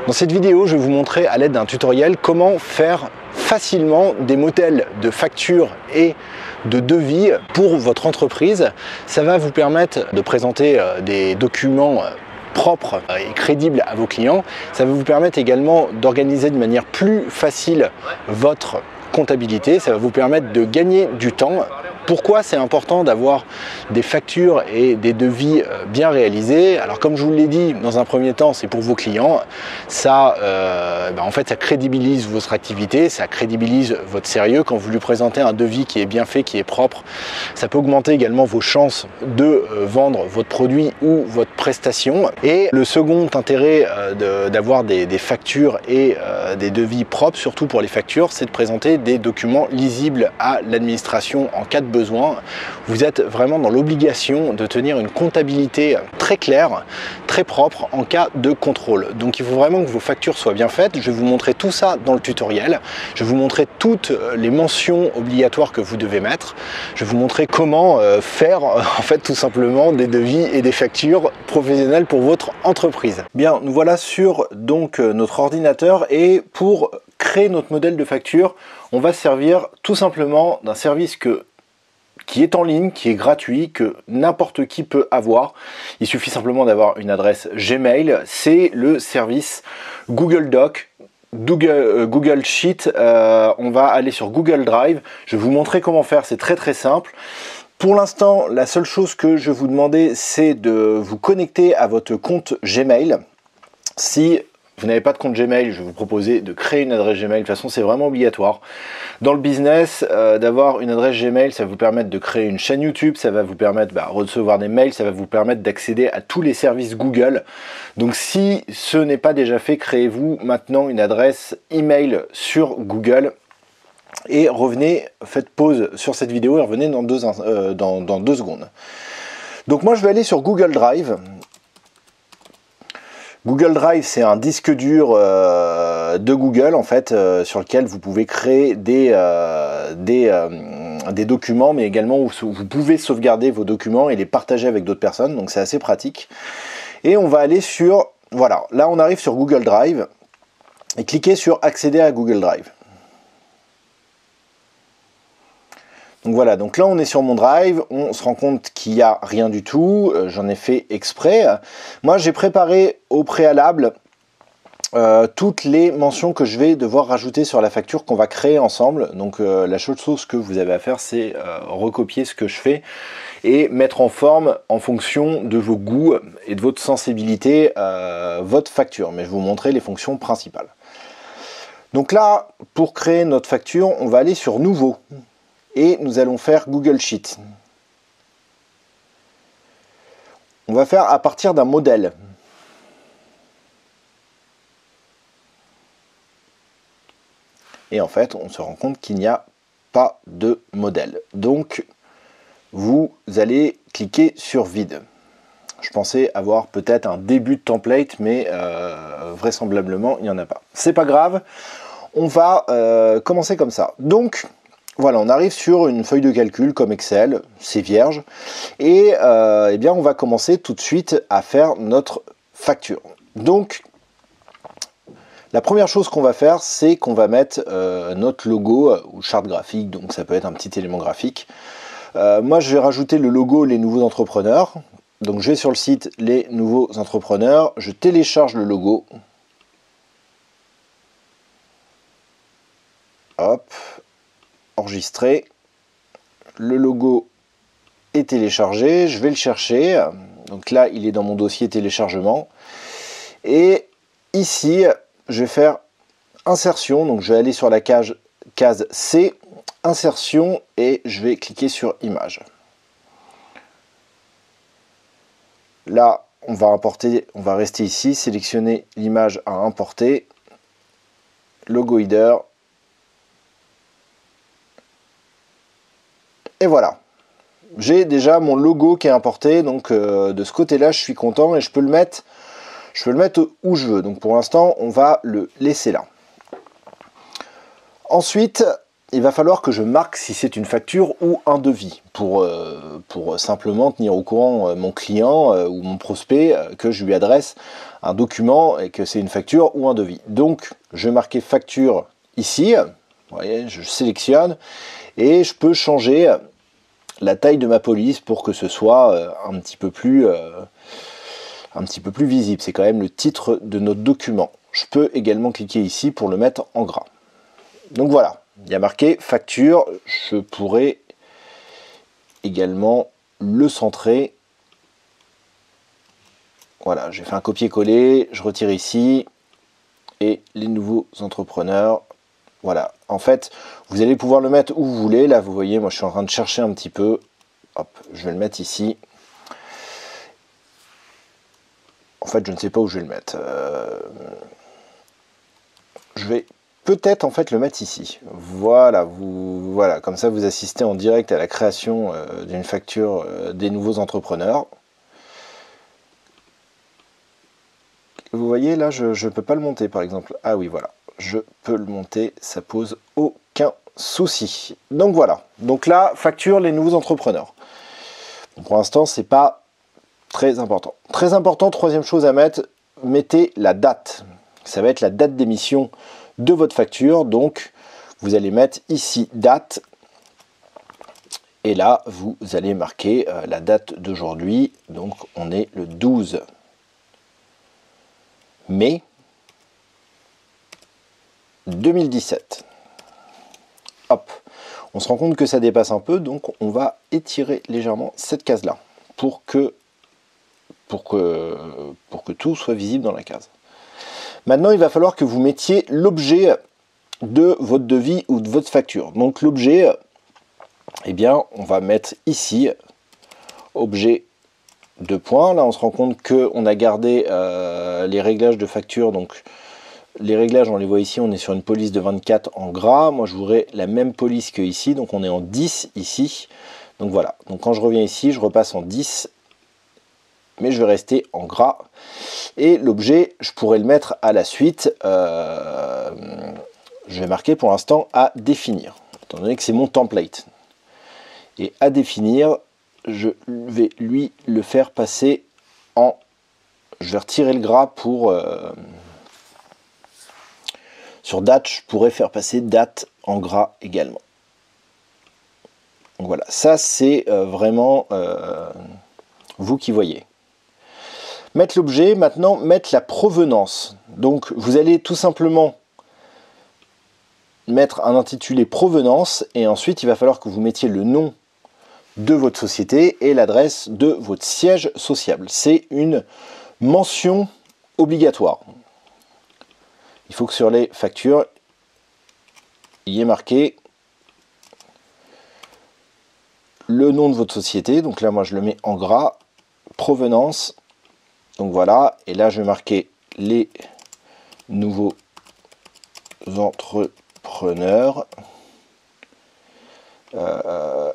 Dans cette vidéo, je vais vous montrer à l'aide d'un tutoriel comment faire facilement des modèles de factures et de devis pour votre entreprise. Ça va vous permettre de présenter des documents propres et crédibles à vos clients. Ça va vous permettre également d'organiser de manière plus facile votre comptabilité. Ça va vous permettre de gagner du temps. Pourquoi c'est important d'avoir des factures et des devis bien réalisés? Alors comme je vous l'ai dit, dans un premier temps, c'est pour vos clients. Ça, en fait, ça crédibilise votre activité, ça crédibilise votre sérieux. Quand vous lui présentez un devis qui est bien fait, qui est propre, ça peut augmenter également vos chances de vendre votre produit ou votre prestation. Et le second intérêt d'avoir des factures et des devis propres, surtout pour les factures, c'est de présenter des documents lisibles à l'administration en cas de besoin. Vous êtes vraiment dans l'obligation de tenir une comptabilité très claire, très propre en cas de contrôle. Donc il faut vraiment que vos factures soient bien faites. Je vais vous montrer tout ça dans le tutoriel. Je vais vous montrer toutes les mentions obligatoires que vous devez mettre. Je vais vous montrer comment faire en fait tout simplement des devis et des factures professionnelles pour votre entreprise. Bien, nous voilà sur donc notre ordinateur et pour créer notre modèle de facture, on va se servir tout simplement d'un service qui est en ligne, qui est gratuit, que n'importe qui peut avoir. Il suffit simplement d'avoir une adresse Gmail. C'est le service Google Doc, Google Sheet. On va aller sur Google Drive. Je vais vous montrer comment faire, c'est très simple. Pour l'instant, la seule chose que je vais vous demander, c'est de vous connecter à votre compte Gmail. Si vous n'avez pas de compte Gmail, je vais vous proposer de créer une adresse Gmail. De toute façon, c'est vraiment obligatoire. Dans le business, d'avoir une adresse Gmail, ça va vous permettre de créer une chaîne YouTube, ça va vous permettre de recevoir des mails, ça va vous permettre d'accéder à tous les services Google. Donc si ce n'est pas déjà fait, créez-vous maintenant une adresse email sur Google et revenez, faites pause sur cette vidéo et revenez dans deux secondes. Donc moi, je vais aller sur Google Drive. Google Drive, c'est un disque dur de Google en fait, sur lequel vous pouvez créer des documents, mais également où vous pouvez sauvegarder vos documents et les partager avec d'autres personnes. Donc c'est assez pratique. Et on va aller sur, voilà, là on arrive sur Google Drive et cliquez sur accéder à Google Drive. Donc voilà, donc là on est sur mon Drive, on se rend compte qu'il n'y a rien du tout, j'en ai fait exprès. Moi j'ai préparé au préalable toutes les mentions que je vais devoir rajouter sur la facture qu'on va créer ensemble. Donc la seule chose que vous avez à faire, c'est recopier ce que je fais et mettre en forme en fonction de vos goûts et de votre sensibilité votre facture. Mais je vais vous montrer les fonctions principales. Donc là, pour créer notre facture, on va aller sur Nouveau. Et nous allons faire Google Sheet. On va faire à partir d'un modèle. Et en fait, on se rend compte qu'il n'y a pas de modèle. Donc, vous allez cliquer sur Vide. Je pensais avoir peut-être un début de template, mais vraisemblablement, il n'y en a pas. C'est pas grave, on va commencer comme ça. Donc, voilà, on arrive sur une feuille de calcul comme Excel, c'est vierge, et eh bien on va commencer tout de suite à faire notre facture. Donc, la première chose qu'on va faire, c'est qu'on va mettre notre logo ou charte graphique, donc ça peut être un petit élément graphique. Moi, je vais rajouter le logo Les Nouveaux Entrepreneurs. Donc, je vais sur le site Les Nouveaux Entrepreneurs, je télécharge le logo. Hop. Enregistré, le logo est téléchargé, je vais le chercher, donc là il est dans mon dossier téléchargement, et ici je vais faire insertion, donc je vais aller sur la case C, insertion, et je vais cliquer sur image. Là on va importer, on va rester ici, sélectionner l'image à importer, logo header. Et voilà, j'ai déjà mon logo qui est importé, donc de ce côté-là, je suis content et je peux le mettre où je veux. Donc pour l'instant, on va le laisser là. Ensuite, il va falloir que je marque si c'est une facture ou un devis pour simplement tenir au courant mon client ou mon prospect que je lui adresse un document et que c'est une facture ou un devis. Donc, je vais marquer facture ici. Vous voyez, je sélectionne et je peux changer la taille de ma police pour que ce soit un petit peu plus visible. C'est quand même le titre de notre document. Je peux également cliquer ici pour le mettre en gras. Donc voilà, il y a marqué facture. Je pourrais également le centrer. Voilà, j'ai fait un copier-coller, je retire ici. Et les nouveaux entrepreneurs. Voilà, en fait, vous allez pouvoir le mettre où vous voulez. Là, vous voyez, moi, je suis en train de chercher un petit peu. Hop, je vais le mettre ici. En fait, je ne sais pas où je vais le mettre. Je vais peut-être en fait le mettre ici. Voilà, voilà, comme ça vous assistez en direct à la création d'une facture des nouveaux entrepreneurs. Vous voyez là, je ne peux pas le monter par exemple. Ah oui, voilà, je peux le monter, ça pose aucun souci. Donc voilà, donc là, facture les nouveaux entrepreneurs. Bon, pour l'instant, c'est pas très important. Très important, troisième chose à mettre, mettez la date. Ça va être la date d'émission de votre facture. Donc, vous allez mettre ici date. Et là, vous allez marquer la date d'aujourd'hui. Donc, on est le 12 mai 2017. Hop. On se rend compte que ça dépasse un peu. Donc, on va étirer légèrement cette case-là pour que tout soit visible dans la case. Maintenant, il va falloir que vous mettiez l'objet de votre devis ou de votre facture. Donc l'objet, eh bien, on va mettre ici, objet de points. Là, on se rend compte qu'on a gardé les réglages de facture. Donc les réglages, on les voit ici, on est sur une police de 24 en gras. Moi, je voudrais la même police que ici, donc on est en 10 ici. Donc voilà, donc quand je reviens ici, je repasse en 10, mais je vais rester en gras. Et l'objet, je pourrais le mettre à la suite. Je vais marquer pour l'instant à définir, étant donné que c'est mon template. Et à définir, je vais lui le faire passer en... Je vais retirer le gras pour... sur date, je pourrais faire passer date en gras également. Donc voilà, ça c'est vraiment vous qui voyez. Mettre l'objet, maintenant mettre la provenance. Donc vous allez tout simplement mettre un intitulé provenance et ensuite il va falloir que vous mettiez le nom de votre société et l'adresse de votre siège sociable. C'est une mention obligatoire. Il faut que sur les factures, il y ait marqué le nom de votre société. Donc là, moi, je le mets en gras, provenance. Donc voilà, et là, je vais marquer les nouveaux entrepreneurs. 1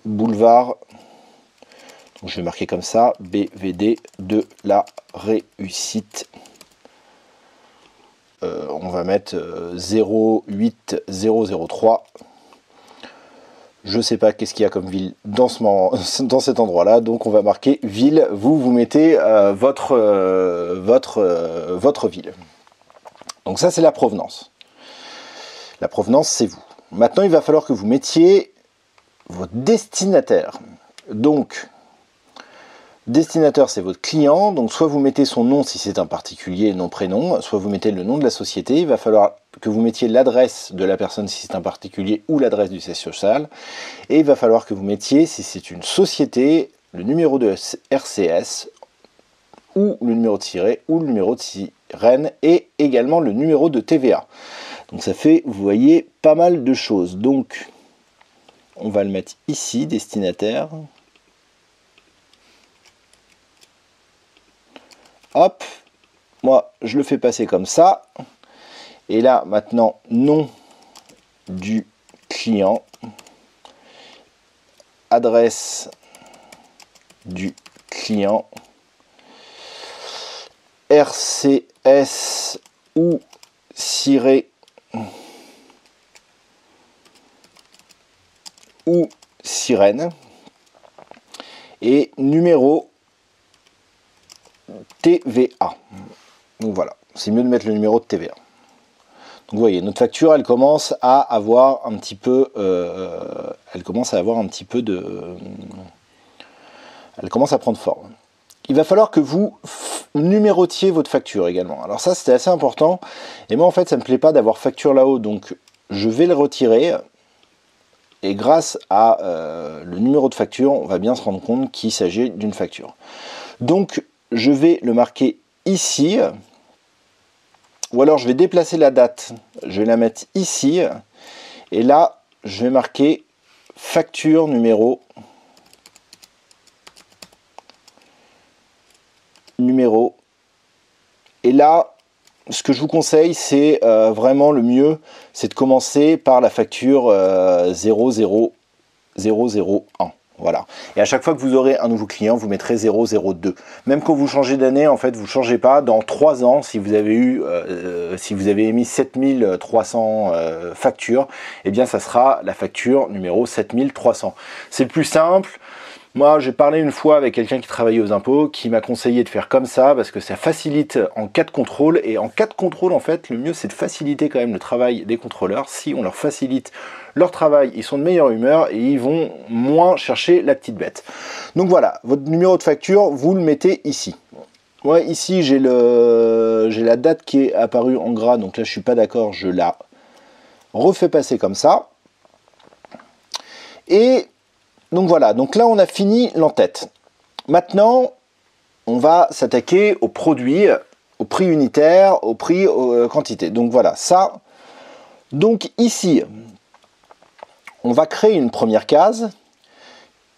boulevard, donc je vais marquer comme ça, BVD de la réussite. On va mettre 08003. Je sais pas qu'est-ce qu'il y a comme ville dans cet endroit-là, donc on va marquer ville. Vous mettez votre ville. Donc ça, c'est la provenance. La provenance, c'est vous. Maintenant, il va falloir que vous mettiez votre destinataire. Donc, destinataire, c'est votre client. Donc, soit vous mettez son nom si c'est un particulier, nom, prénom, soit vous mettez le nom de la société. Il va falloir que vous mettiez l'adresse de la personne si c'est un particulier ou l'adresse du siège social. Et il va falloir que vous mettiez, si c'est une société, le numéro de RCS ou le numéro de siret ou le numéro de sirène et également le numéro de TVA. Donc ça fait, vous voyez, pas mal de choses. Donc, on va le mettre ici, destinataire. Hop, moi, je le fais passer comme ça. Et là, maintenant, nom du client, adresse du client, RCS ou siret ou sirène et numéro TVA. Donc voilà, c'est mieux de mettre le numéro de TVA. Donc vous voyez, notre facture, elle commence à avoir un petit peu, elle commence à prendre forme. Il va falloir que vous numérotiez votre facture également. Alors ça, c'était assez important. Et moi, en fait, ça ne me plaît pas d'avoir facture là-haut. Donc, je vais le retirer. Et grâce à le numéro de facture, on va bien se rendre compte qu'il s'agit d'une facture. Donc, je vais le marquer ici. Ou alors, je vais déplacer la date. Je vais la mettre ici. Et là, je vais marquer facture numéro. Et là, ce que je vous conseille, c'est vraiment le mieux, c'est de commencer par la facture 00001. Voilà. Et à chaque fois que vous aurez un nouveau client, vous mettrez 002. Même quand vous changez d'année, en fait, vous ne changez pas. Dans 3 ans, si vous avez émis 7300 factures, eh bien, ça sera la facture numéro 7300. C'est le plus simple. Moi, j'ai parlé une fois avec quelqu'un qui travaillait aux impôts, qui m'a conseillé de faire comme ça, parce que ça facilite en cas de contrôle. Et en cas de contrôle, en fait, le mieux, c'est de faciliter quand même le travail des contrôleurs. Si on leur facilite leur travail, ils sont de meilleure humeur et ils vont moins chercher la petite bête. Donc voilà, votre numéro de facture, vous le mettez ici. Ouais, ici, j'ai la date qui est apparue en gras, donc là, je suis pas d'accord, je la refais passer comme ça. Et donc voilà, donc là on a fini l'en-tête. Maintenant, on va s'attaquer aux produits, au prix unitaire, au prix quantité. Donc voilà, ça. Donc ici, on va créer une première case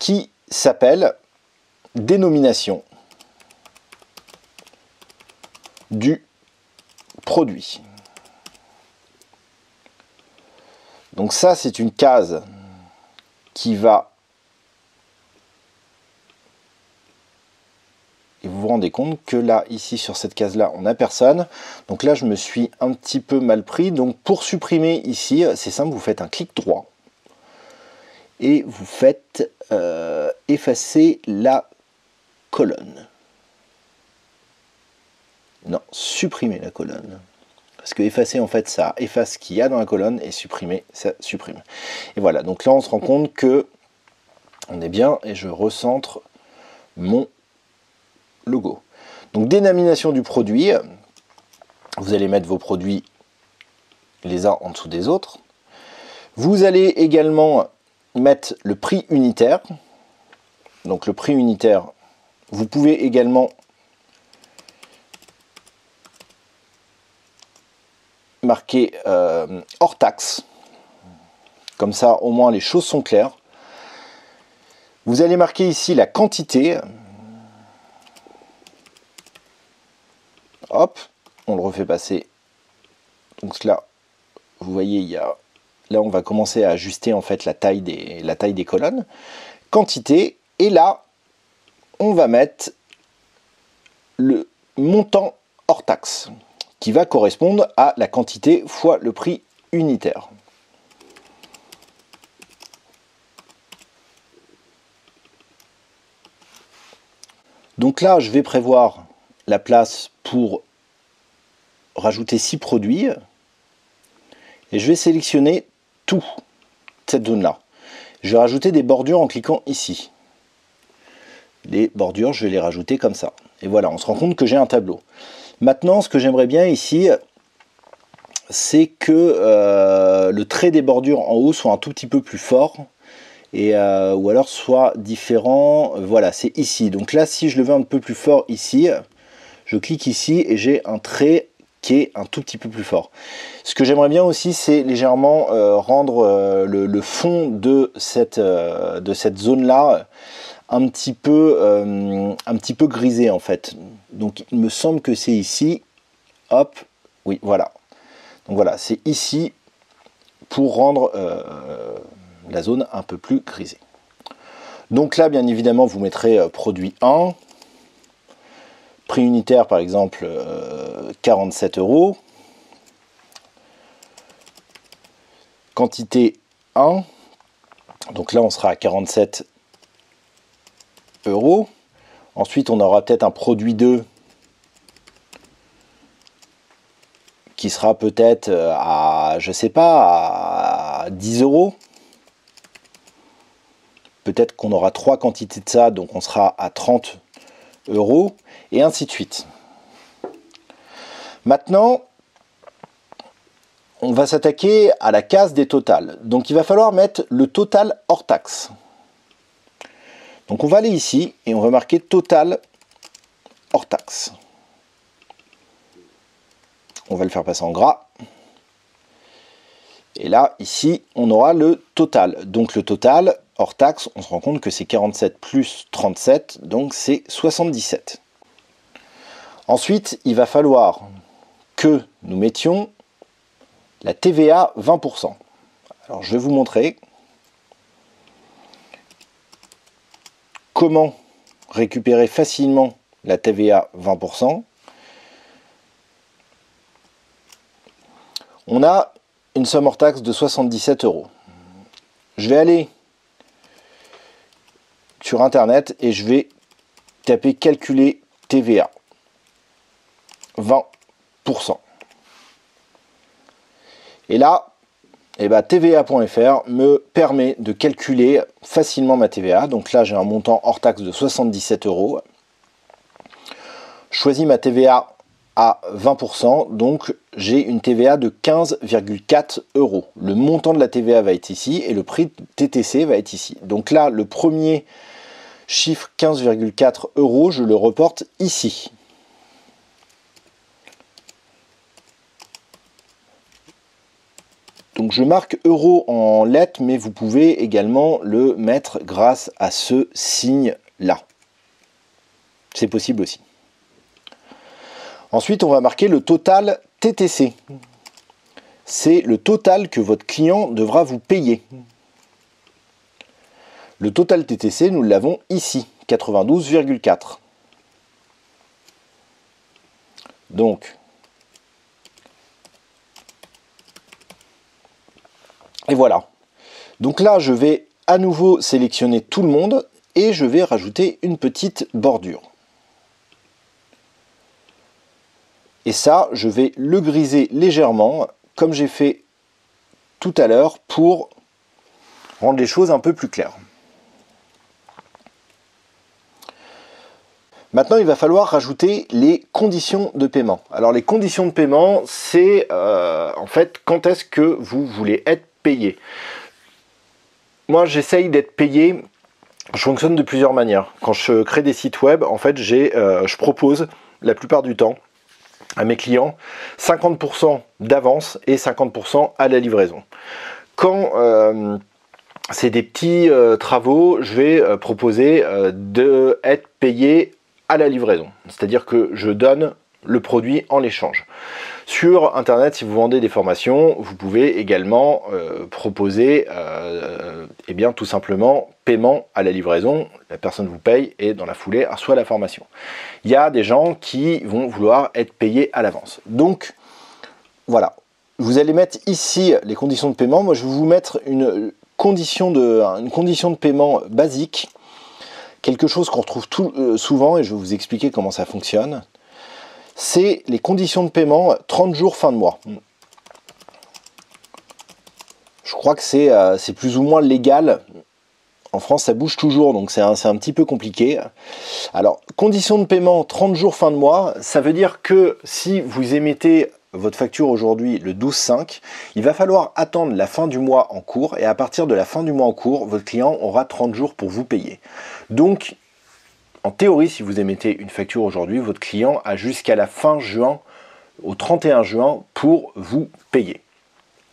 qui s'appelle dénomination du produit. Donc ça, c'est une case qui va... Et vous vous rendez compte que là, ici, sur cette case-là, on n'a personne. Donc là, je me suis un petit peu mal pris. Donc pour supprimer ici, c'est simple, vous faites un clic droit. Et vous faites effacer la colonne. Non, supprimer la colonne. Parce que effacer, en fait, ça efface ce qu'il y a dans la colonne. Et supprimer, ça supprime. Et voilà, donc là, on se rend compte que on est bien. Et je recentre mon logo. Donc dénomination du produit, vous allez mettre vos produits les uns en dessous des autres. Vous allez également mettre le prix unitaire. Donc le prix unitaire, vous pouvez également marquer hors taxe. Comme ça, au moins les choses sont claires. Vous allez marquer ici la quantité. Hop, on le refait passer. Donc là, vous voyez, là on va commencer à ajuster en fait la taille des colonnes. Quantité, et là, on va mettre le montant hors taxe, qui va correspondre à la quantité fois le prix unitaire. Donc là, je vais prévoir la place pour rajouter 6 produits et je vais sélectionner toute cette zone là. Je vais rajouter des bordures en cliquant ici. Les bordures, je vais les rajouter comme ça. Et voilà, on se rend compte que j'ai un tableau. Maintenant, ce que j'aimerais bien ici, c'est que le trait des bordures en haut soit un tout petit peu plus fort. Et, ou alors soit différent. Voilà, c'est ici. Donc là, si je le veux un peu plus fort ici, je clique ici et j'ai un trait qui est un tout petit peu plus fort. Ce que j'aimerais bien aussi, c'est légèrement rendre le fond de cette zone-là un petit peu grisé en fait. Donc il me semble que c'est ici. Hop, oui, voilà. Donc voilà, c'est ici pour rendre la zone un peu plus grisée. Donc là, bien évidemment, vous mettrez produit 1. Prix unitaire, par exemple, 47 €. Quantité 1. Donc là, on sera à 47 €. Ensuite, on aura peut-être un produit 2 qui sera peut-être à, je sais pas, à 10 €. Peut-être qu'on aura 3 quantités de ça, donc on sera à 30 €, et ainsi de suite. Maintenant, on va s'attaquer à la case des totals. Donc il va falloir mettre le total hors taxe. Donc on va aller ici et on va marquer total hors taxe. On va le faire passer en gras. Et là, ici, on aura le total. Donc le total hors taxe, on se rend compte que c'est 47 plus 37, donc c'est 77. Ensuite, il va falloir que nous mettions la TVA 20%. Alors je vais vous montrer comment récupérer facilement la TVA 20%. On a une somme hors taxe de 77 €. Je vais aller sur internet et je vais taper calculer TVA 20%. Et là, TVA.fr me permet de calculer facilement ma TVA. Donc là, j'ai un montant hors taxe de 77 €. Je choisis ma TVA à 20%, donc j'ai une TVA de 15,4 €. Le montant de la TVA va être ici et le prix de TTC va être ici. Donc là, le premier chiffre 15,4 €, je le reporte ici. Donc je marque euro en lettres, mais vous pouvez également le mettre grâce à ce signe-là. C'est possible aussi. Ensuite, on va marquer le total TTC. C'est le total que votre client devra vous payer. Le total TTC, nous l'avons ici, 92,4. Donc, et voilà. Donc là, je vais à nouveau sélectionner tout le monde et je vais rajouter une petite bordure. Et ça, je vais le griser légèrement, comme j'ai fait tout à l'heure, pour rendre les choses un peu plus claires. Maintenant, il va falloir rajouter les conditions de paiement. Alors, les conditions de paiement, c'est en fait quand est-ce que vous voulez être payé. Moi, j'essaye d'être payé. Je fonctionne de plusieurs manières. Quand je crée des sites web, en fait, je propose la plupart du temps à mes clients 50% d'avance et 50% à la livraison. Quand c'est des petits travaux, je vais proposer d'être payé à la livraison. C'est-à-dire que je donne le produit en échange. Sur internet, si vous vendez des formations, vous pouvez également proposer eh bien, tout simplement paiement à la livraison. La personne vous paye et dans la foulée reçoit la formation. Il y a des gens qui vont vouloir être payés à l'avance. Donc voilà, vous allez mettre ici les conditions de paiement. Moi je vais vous mettre une condition de paiement basique, quelque chose qu'on retrouve souvent et je vais vous expliquer comment ça fonctionne. C'est les conditions de paiement 30 jours fin de mois. Je crois que c'est plus ou moins légal. En France, ça bouge toujours, donc c'est un petit peu compliqué. Alors, conditions de paiement 30 jours fin de mois, ça veut dire que si vous émettez votre facture aujourd'hui le 12/5, il va falloir attendre la fin du mois en cours, et à partir de la fin du mois en cours, votre client aura 30 jours pour vous payer. Donc, en théorie, si vous émettez une facture aujourd'hui, votre client a jusqu'à la fin juin, au 31 juin, pour vous payer.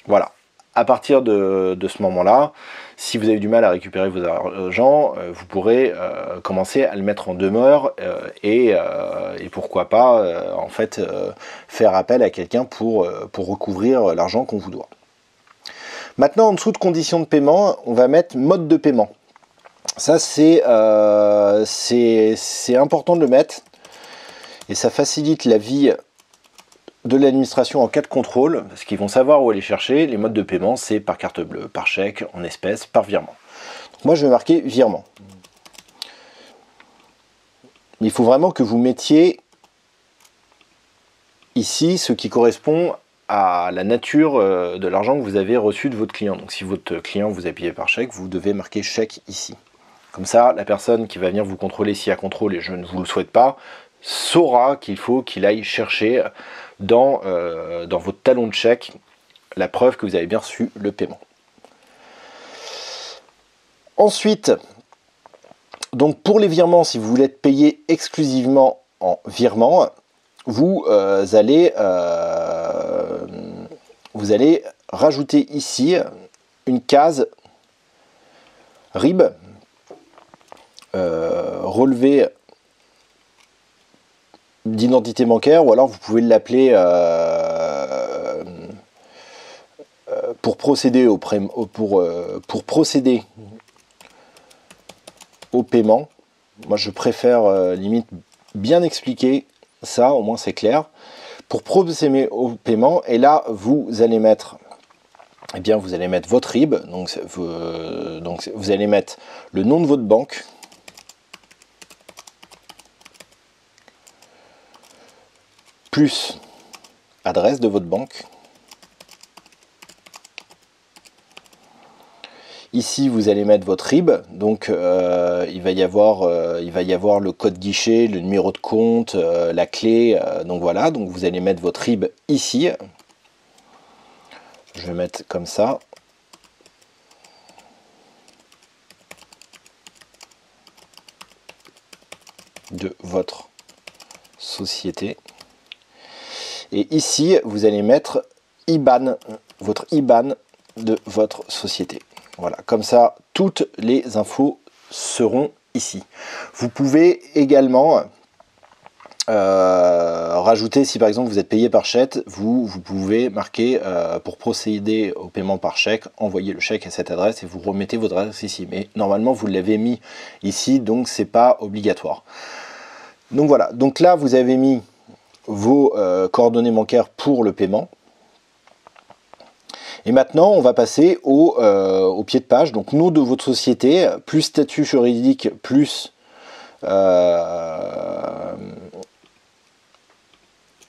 Voilà. À partir de ce moment-là, si vous avez du mal à récupérer vos argent, vous pourrez commencer à le mettre en demeure et pourquoi pas en fait faire appel à quelqu'un pour recouvrir l'argent qu'on vous doit. Maintenant, en dessous de conditions de paiement, on va mettre mode de paiement. Ça, c'est important de le mettre et ça facilite la vie de l'administration en cas de contrôle, parce qu'ils vont savoir où aller chercher. Les modes de paiement, c'est par carte bleue, par chèque, en espèces, par virement. moi je vais marquer virement. Il faut vraiment que vous mettiez ici ce qui correspond à la nature de l'argent que vous avez reçu de votre client. Donc si votre client vous a payé par chèque, vous devez marquer chèque ici. Comme ça, la personne qui va venir vous contrôler, s'il y a contrôle, et je ne vous le souhaite pas, saura qu'il faut qu'il aille chercher dans votre talon de chèque la preuve que vous avez bien reçu le paiement. Ensuite, donc pour les virements, si vous voulez être payé exclusivement en virement, vous allez rajouter ici une case RIB, relevé d'identité bancaire, ou alors vous pouvez l'appeler pour procéder au paiement. Moi je préfère limite bien expliquer ça, au moins c'est clair. Pour procéder au paiement, et là vous allez mettre, eh bien vous allez mettre votre RIB, donc vous allez mettre le nom de votre banque, plus adresse de votre banque. Ici, vous allez mettre votre RIB, donc il va y avoir le code guichet, le numéro de compte, la clé, donc voilà, donc vous allez mettre votre RIB ici. Je vais mettre comme ça. De votre société. Et ici, vous allez mettre IBAN, votre IBAN de votre société. Voilà, comme ça, toutes les infos seront ici. Vous pouvez également rajouter, si par exemple vous êtes payé par chèque, vous pouvez marquer pour procéder au paiement par chèque, envoyer le chèque à cette adresse et vous remettez votre adresse ici. Mais normalement, vous l'avez mis ici, donc c'est pas obligatoire. Donc voilà, donc là, vous avez mis vos coordonnées bancaires pour le paiement. Et maintenant, on va passer au pied de page. Donc, nom de votre société, plus statut juridique, plus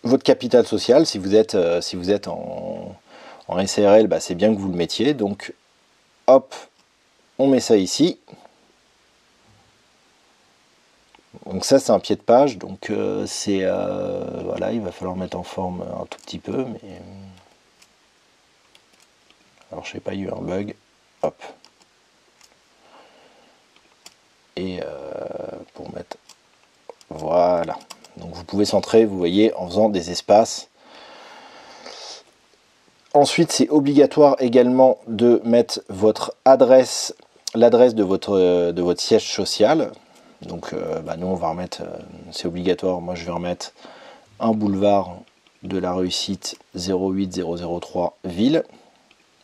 votre capital social. Si vous êtes en SARL, bah, c'est bien que vous le mettiez. Donc, hop, on met ça ici. Donc ça, c'est un pied de page. Donc, voilà, il va falloir mettre en forme un tout petit peu, mais... Alors je sais pas, il y a eu un bug, hop. Et pour mettre, voilà. Donc vous pouvez centrer, vous voyez, en faisant des espaces. Ensuite, c'est obligatoire également de mettre votre adresse, l'adresse de votre siège social. Donc nous on va remettre, c'est obligatoire, moi je vais remettre un boulevard de la Réussite 08003 Ville.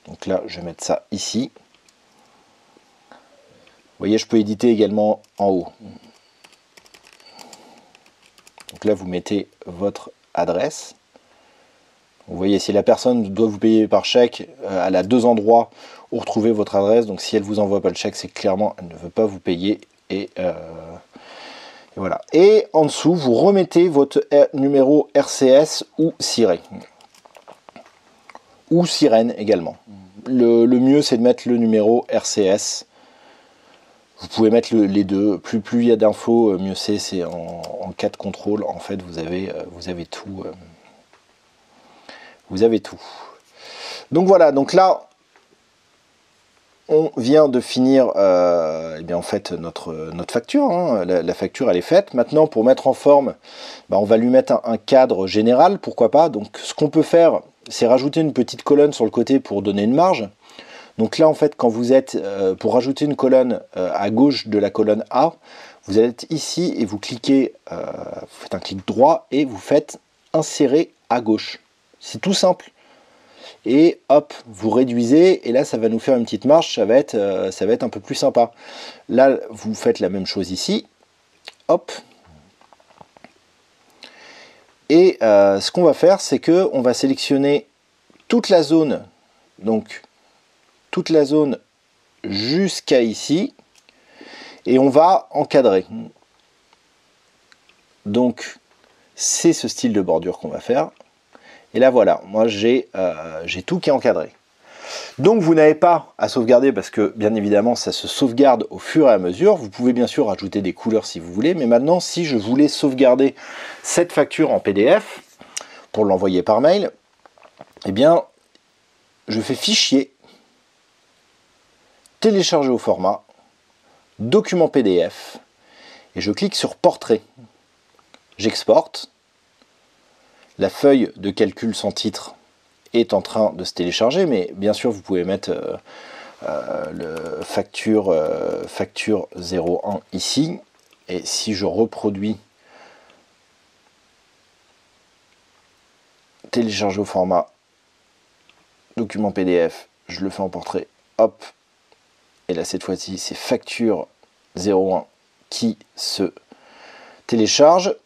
Donc là, je vais mettre ça ici. Vous voyez, je peux éditer également en haut. Donc là, vous mettez votre adresse. Vous voyez, si la personne doit vous payer par chèque, elle a deux endroits où retrouver votre adresse. Donc si elle ne vous envoie pas le chèque, c'est clairement elle ne veut pas vous payer. Et voilà. Et en dessous, vous remettez votre numéro RCS ou SIRET. Ou sirène également. Le mieux, c'est de mettre le numéro RCS. Vous pouvez mettre les deux. Plus il y a d'infos, mieux c'est. C'est en cas de contrôle, en fait, vous avez tout. Vous avez tout. Donc voilà. Donc là, on vient de finir eh bien, en fait, notre facture. Hein. La facture, elle est faite. Maintenant, pour mettre en forme, on va lui mettre un cadre général. Pourquoi pas. Donc, ce qu'on peut faire, c'est rajouter une petite colonne sur le côté pour donner une marge. Donc là, en fait, quand vous êtes, pour rajouter une colonne à gauche de la colonne A, vous êtes ici et vous cliquez, vous faites un clic droit et vous faites insérer à gauche. C'est tout simple. Et hop, vous réduisez et là, ça va nous faire une petite marge, ça va être un peu plus sympa. Là, vous faites la même chose ici. Hop. Et ce qu'on va faire, c'est que on va sélectionner toute la zone, donc toute la zone jusqu'à ici. et on va encadrer. Donc c'est ce style de bordure qu'on va faire. Et là voilà, moi j'ai tout qui est encadré. Donc vous n'avez pas à sauvegarder parce que bien évidemment ça se sauvegarde au fur et à mesure. Vous pouvez bien sûr ajouter des couleurs si vous voulez, mais maintenant si je voulais sauvegarder cette facture en PDF pour l'envoyer par mail, eh bien je fais fichier, télécharger au format, document PDF, et je clique sur portrait. J'exporte. La feuille de calcul sans titre est en train de se télécharger, mais bien sûr vous pouvez mettre le facture 01 ici, et si je reproduis télécharger au format document PDF, je le fais en portrait, hop, et là cette fois-ci c'est facture 01 qui se télécharge,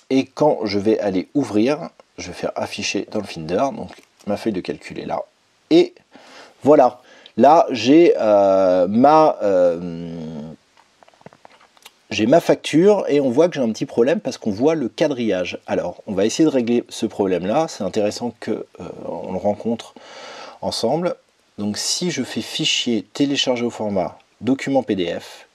et quand je vais aller ouvrir, je vais faire afficher dans le Finder, donc ma feuille de calcul est là, et voilà, là j'ai ma facture, et on voit que j'ai un petit problème parce qu'on voit le quadrillage. Alors on va essayer de régler ce problème là, c'est intéressant qu'on le rencontre ensemble. Donc si je fais fichier, télécharger au format, document PDF,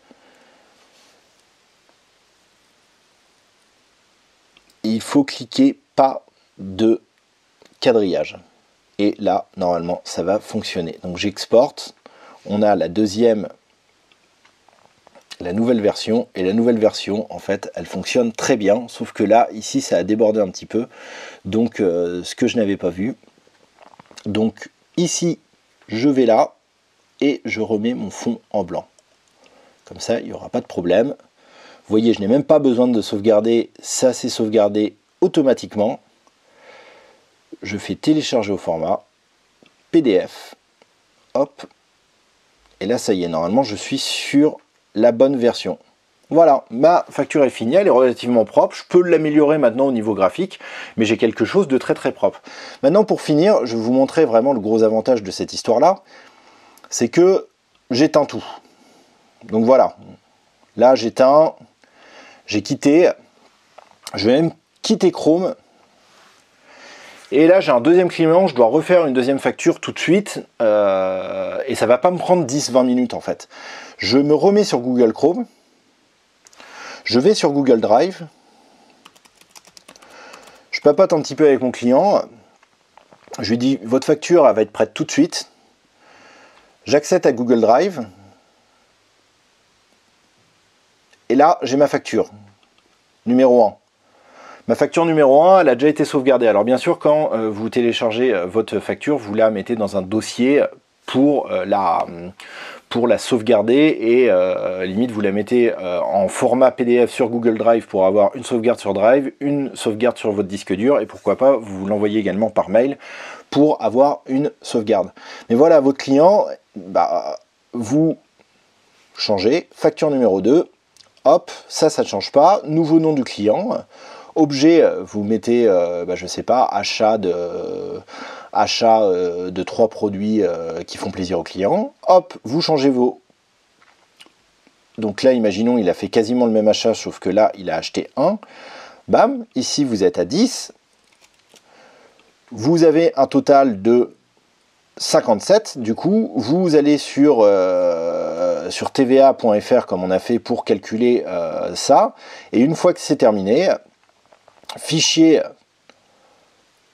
il faut cliquer pas de quadrillage. Et là, normalement, ça va fonctionner. Donc j'exporte, on a la nouvelle version, et la nouvelle version, en fait, elle fonctionne très bien, sauf que là, ici, ça a débordé un petit peu, donc ce que je n'avais pas vu. Donc ici, je vais là, et je remets mon fond en blanc. Comme ça, il n'y aura pas de problème. Vous voyez, je n'ai même pas besoin de sauvegarder, ça c'est sauvegardé automatiquement. Je fais télécharger au format, PDF, hop, et là ça y est, normalement je suis sur la bonne version. Voilà, ma facture est finie, elle est relativement propre, je peux l'améliorer maintenant au niveau graphique, mais j'ai quelque chose de très très propre. Maintenant pour finir, je vais vous montrer vraiment le gros avantage de cette histoire-là, c'est que j'éteins tout. Donc voilà, là j'éteins, j'ai quitté, je vais même quitter Chrome. Et là, j'ai un deuxième client, je dois refaire une deuxième facture tout de suite, et ça va pas me prendre 10-20 minutes en fait. Je me remets sur Google Chrome, je vais sur Google Drive, je papote un petit peu avec mon client, je lui dis votre facture elle va être prête tout de suite, j'accède à Google Drive, et là, j'ai ma facture, numéro 1. Ma facture numéro 1, elle a déjà été sauvegardée. Alors bien sûr, quand vous téléchargez votre facture, vous la mettez dans un dossier pour la sauvegarder, et limite vous la mettez en format PDF sur Google Drive pour avoir une sauvegarde sur Drive, une sauvegarde sur votre disque dur, et pourquoi pas vous l'envoyez également par mail pour avoir une sauvegarde. Mais voilà, votre client, vous changez, facture numéro 2, hop, ça ne change pas, nouveau nom du client. Objet, vous mettez, je sais pas, achat de 3 produits qui font plaisir au client. Hop, vous changez vos... Donc là, imaginons, il a fait quasiment le même achat, sauf que là, il a acheté 1. Bam, ici, vous êtes à 10. Vous avez un total de 57. Du coup, vous allez sur tva.fr, comme on a fait pour calculer ça. Et une fois que c'est terminé... Fichier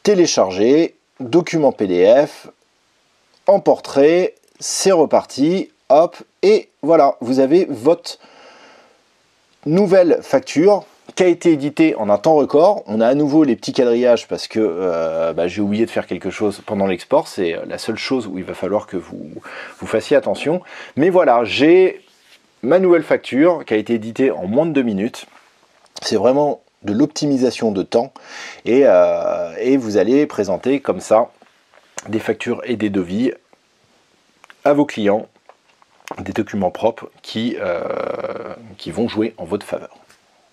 téléchargé, document PDF, en portrait, c'est reparti, hop, et voilà, vous avez votre nouvelle facture qui a été éditée en un temps record. On a à nouveau les petits quadrillages parce que j'ai oublié de faire quelque chose pendant l'export, c'est la seule chose où il va falloir que vous fassiez attention. Mais voilà, j'ai ma nouvelle facture qui a été éditée en moins de 2 minutes. C'est vraiment de l'optimisation de temps, et vous allez présenter comme ça des factures et des devis à vos clients, des documents propres qui vont jouer en votre faveur.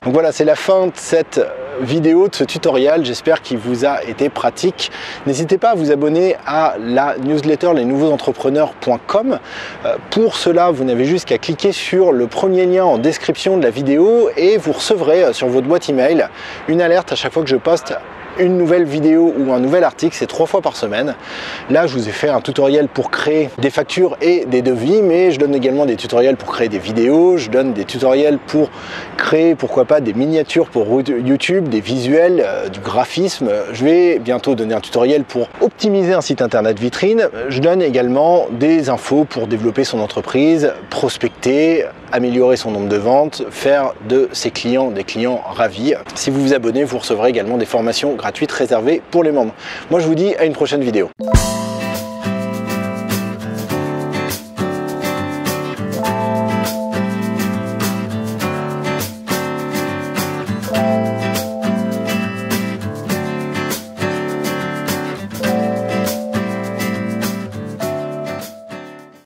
Donc voilà, c'est la fin de cette vidéo, de ce tutoriel. J'espère qu'il vous a été pratique. N'hésitez pas à vous abonner à la newsletter lesnouveauentrepreneurs.com. Pour cela, vous n'avez juste qu'à cliquer sur le premier lien en description de la vidéo et vous recevrez sur votre boîte email une alerte à chaque fois que je poste une nouvelle vidéo ou un nouvel article. C'est 3 fois par semaine. Là, je vous ai fait un tutoriel pour créer des factures et des devis, mais je donne également des tutoriels pour créer des vidéos, je donne des tutoriels pour créer, pourquoi pas, des miniatures pour YouTube, des visuels, du graphisme. Je vais bientôt donner un tutoriel pour optimiser un site internet vitrine. Je donne également des infos pour développer son entreprise, prospecter, améliorer son nombre de ventes, faire de ses clients des clients ravis. Si vous vous abonnez, vous recevrez également des formations gratuites réservées pour les membres. Moi, je vous dis à une prochaine vidéo.